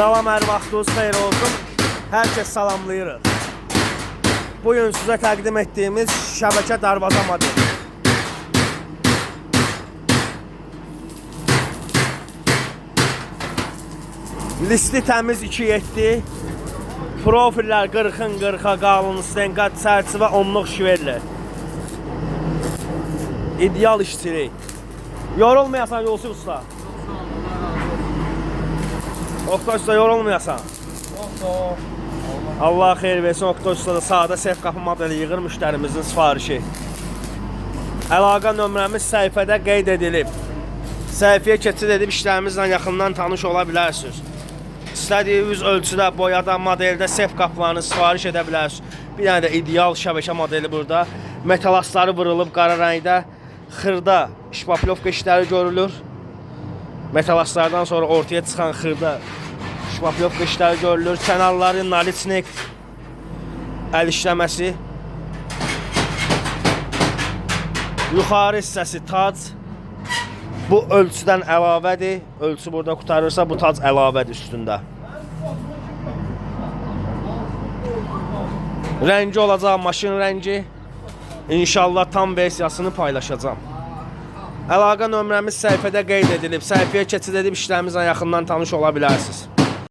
Salam, hər vaxtınız xeyir olsun. Hər kəs salamlayırıq. Bugün sizə təqdim etdiyimiz şəbəkə darvaza modeli. Listi təmiz 2.7. Profillər 40'ın 40'a qalın stenqat çərçivə 10'luq şiverli. İdeal işçilik. Yorulmayasan Yolçu usta. Oktay usta yorulmayasan. Allah xeyir versin. Oktay usta da sağda sef qapı modeli yığır müştərimizin sifarişi. Əlaqə nömrəmiz səhifədə qeyd edilib. Səhifəyə keçid edib işlərimizlə yaxından tanış ola bilərsiniz. İstədiyiniz ölçüdə, boyada, modeldə sef qapılarını sifariş edə bilərsiniz. Bir dənə də ideal şəbəkə modeli burada. Metalastları vurulub qara rəngdə. Xırda şpaplovka işləri görülür. Metalastlardan sonra ortaya çıxan xırda şpaplovka işləri görülür. Kənarları naliçnik əl işləməsi. Yuxarı hissəsi tac. Bu ölçüdən əlavədir. Ölçü burada qutarırsa bu tac əlavədir üstündə. Rəngi olacaq maşın rəngi. İnşallah tam versiyasını paylaşacağım. Əlaqə nömrəmiz səhifədə qeyd edilib. Səhifəyə keçid edib işlərimizlə yaxından tanış ola bilərsiniz.